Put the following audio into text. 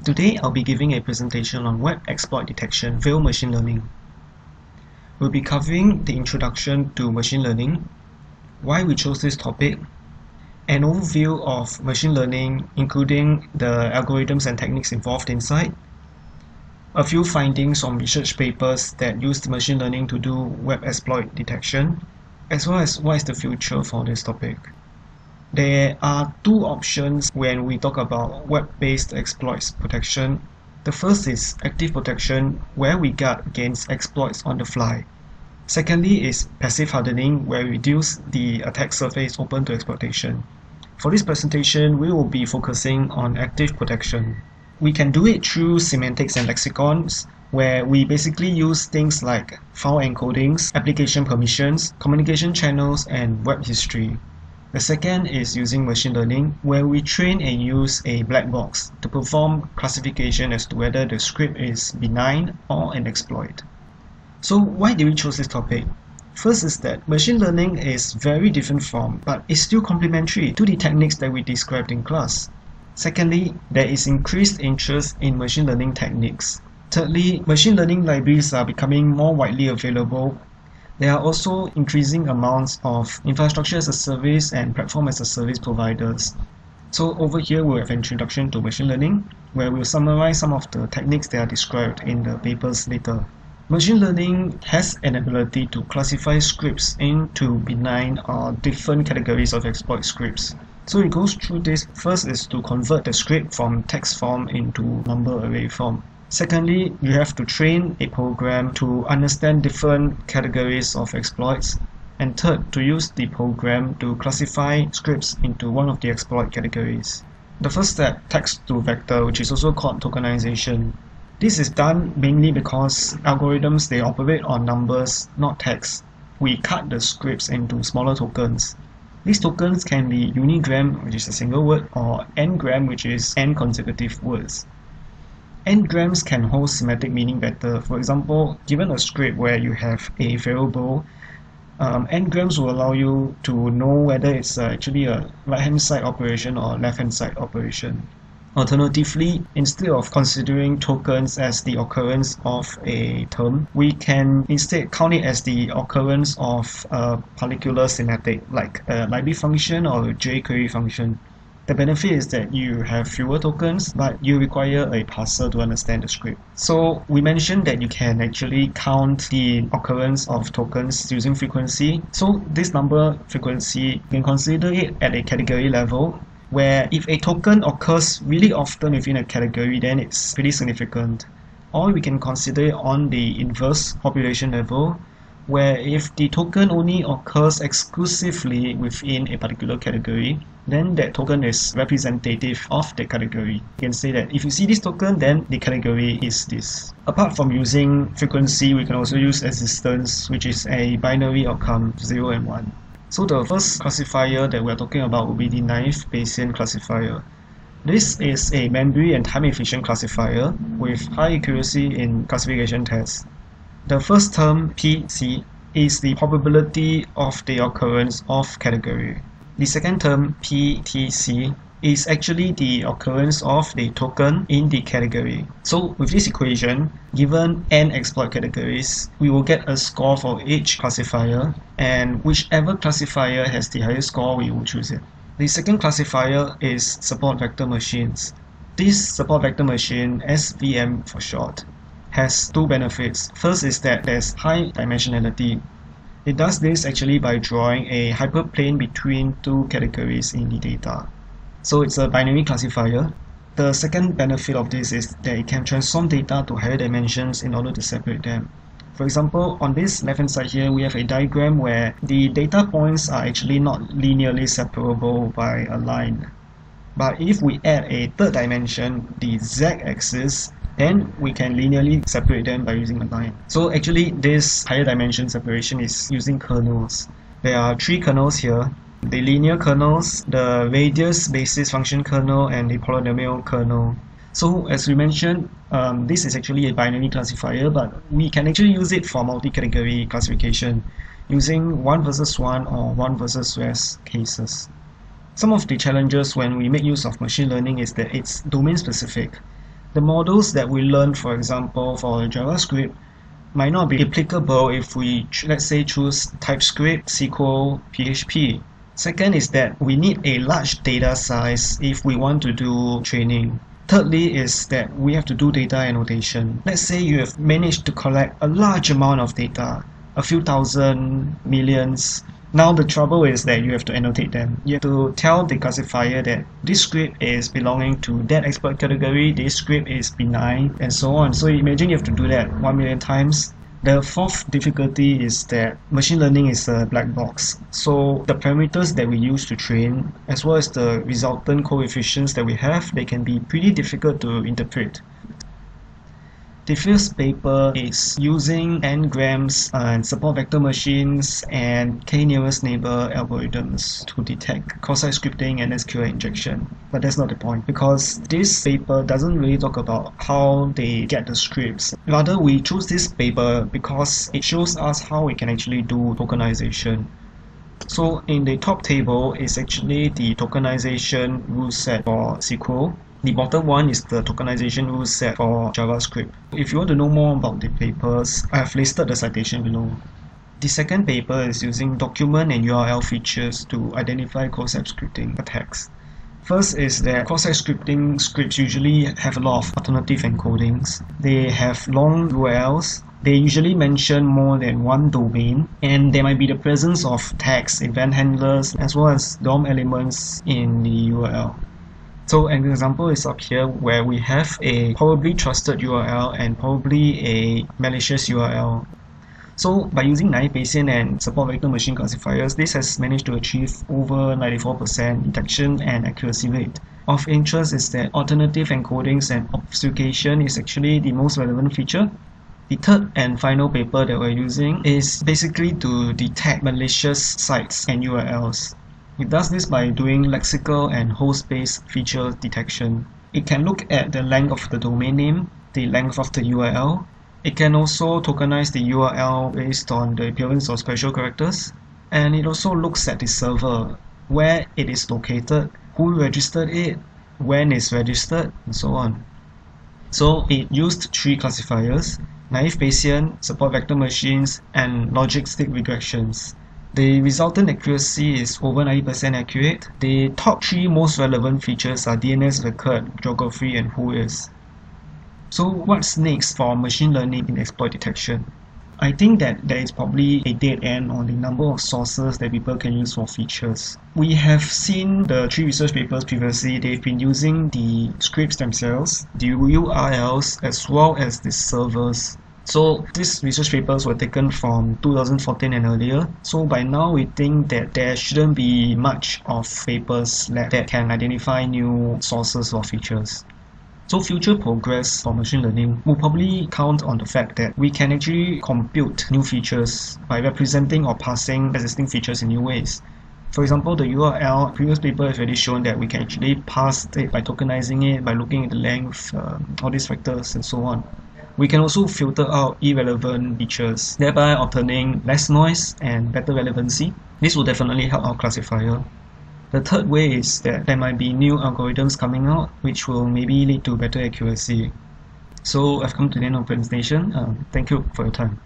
Today I'll be giving a presentation on web exploit detection via machine learning. We'll be covering the introduction to machine learning, why we chose this topic, an overview of machine learning including the algorithms and techniques involved inside, a few findings from research papers that use machine learning to do web exploit detection, as well as what is the future for this topic. There are two options when we talk about web-based exploits protection. The first is active protection, where we guard against exploits on the fly. Secondly is passive hardening, where we reduce the attack surface open to exploitation. For this presentation, we will be focusing on active protection. We can do it through semantics and lexicons, where we basically use things like file encodings, application permissions, communication channels, and web history. The second is using machine learning, where we train and use a black box to perform classification as to whether the script is benign or an exploit. So why did we choose this topic? First is that machine learning is very different from, but is still complementary to the techniques that we described in class. Secondly, there is increased interest in machine learning techniques. Thirdly, machine learning libraries are becoming more widely available. There are also increasing amounts of infrastructure as a service and platform as a service providers. So over here we'll have an introduction to machine learning, where we'll summarize some of the techniques that are described in the papers later. Machine learning has an ability to classify scripts into benign or different categories of exploit scripts. So it goes through this. First is to convert the script from text form into number array form. Secondly, you have to train a program to understand different categories of exploits. And third, to use the program to classify scripts into one of the exploit categories. The first step, text to vector, which is also called tokenization. This is done mainly because algorithms, they operate on numbers, not text. We cut the scripts into smaller tokens. These tokens can be unigram, which is a single word, or n-gram, which is n consecutive words. N-grams can hold semantic meaning better. For example, given a script where you have a variable, n-grams will allow you to know whether it's actually a right-hand side operation or left-hand side operation. Alternatively, instead of considering tokens as the occurrence of a term, we can instead count it as the occurrence of a particular semantic, like a library function or a jQuery function. The benefit is that you have fewer tokens, but you require a parser to understand the script. So we mentioned that you can actually count the occurrence of tokens using frequency. So this number frequency, you can consider it at a category level, where if a token occurs really often within a category, then it's pretty significant. Or we can consider it on the inverse population level, where if the token only occurs exclusively within a particular category, then that token is representative of the category. You can say that if you see this token, then the category is this. Apart from using frequency, we can also use existence, which is a binary outcome, 0 and 1. So the first classifier that we're talking about will be the naive Bayesian classifier. This is a memory and time efficient classifier with high accuracy in classification tests. The first term, PC, is the probability of the occurrence of category. The second term, PTC, is actually the occurrence of the token in the category. So with this equation, given n exploit categories, we will get a score for each classifier, and whichever classifier has the highest score, we will choose it. The second classifier is support vector machines. This support vector machine, SVM for short, has two benefits. First is that there's high dimensionality. It does this actually by drawing a hyperplane between two categories in the data. So it's a binary classifier. The second benefit of this is that it can transform data to higher dimensions in order to separate them. For example, on this left-hand side here, we have a diagram where the data points are actually not linearly separable by a line. But if we add a third dimension, the z-axis, then we can linearly separate them by using a line. So actually this higher dimension separation is using kernels. There are three kernels here: the linear kernels, the radius basis function kernel, and the polynomial kernel. So as we mentioned, this is actually a binary classifier, but we can actually use it for multi-category classification using 1 versus 1 or 1 versus rest cases. Some of the challenges when we make use of machine learning is that it's domain specific. The models that we learn, for example, for JavaScript, might not be applicable if we, let's say, choose TypeScript, SQL, PHP. Second is that we need a large data size if we want to do training. Thirdly is that we have to do data annotation. Let's say you have managed to collect a large amount of data, a few thousand, millions. Now the trouble is that you have to annotate them. You have to tell the classifier that this script is belonging to that exploit category, this script is benign, and so on. So imagine you have to do that 1 million times. The fourth difficulty is that machine learning is a black box. So the parameters that we use to train, as well as the resultant coefficients that we have, they can be pretty difficult to interpret. The first paper is using n-grams and support vector machines and k-nearest neighbor algorithms to detect cross-site scripting and SQL injection. But that's not the point, because this paper doesn't really talk about how they get the scripts. Rather, we choose this paper because it shows us how we can actually do tokenization. So in the top table is actually the tokenization rule set for SQL. The bottom one is the tokenization rule set for JavaScript. If you want to know more about the papers, I have listed the citation below. The second paper is using document and URL features to identify cross-site scripting attacks. First is that cross-site scripting scripts usually have a lot of alternative encodings. They have long URLs. They usually mention more than one domain, and there might be the presence of tags, event handlers, as well as DOM elements in the URL. So an example is up here where we have a probably trusted URL and probably a malicious URL. So by using naive Bayesian and support vector machine classifiers, this has managed to achieve over 94% detection and accuracy rate. Of interest is that alternative encodings and obfuscation is actually the most relevant feature. The third and final paper that we're using is basically to detect malicious sites and URLs. It does this by doing lexical and host-based feature detection. It can look at the length of the domain name, the length of the URL. It can also tokenize the URL based on the appearance of special characters. And it also looks at the server, where it is located, who registered it, when it's registered, and so on. So it used 3 classifiers: naive Bayesian, support vector machines, and logistic regressions. The resultant accuracy is over 90% accurate. The top 3 most relevant features are DNS record, geography, and whois. So what's next for machine learning in exploit detection? I think that there is probably a dead end on the number of sources that people can use for features. We have seen the 3 research papers previously. They've been using the scripts themselves, the URLs, as well as the servers. So these research papers were taken from 2014 and earlier. So by now we think that there shouldn't be much of papers that can identify new sources or features. So future progress for machine learning will probably count on the fact that we can actually compute new features by representing or parsing existing features in new ways. For example, the URL, previous paper has already shown that we can actually parse it by tokenizing it, by looking at the length, all these factors, and so on. We can also filter out irrelevant features, thereby obtaining less noise and better relevancy. This will definitely help our classifier. The third way is that there might be new algorithms coming out which will maybe lead to better accuracy. So I've come to the end of the presentation. Thank you for your time.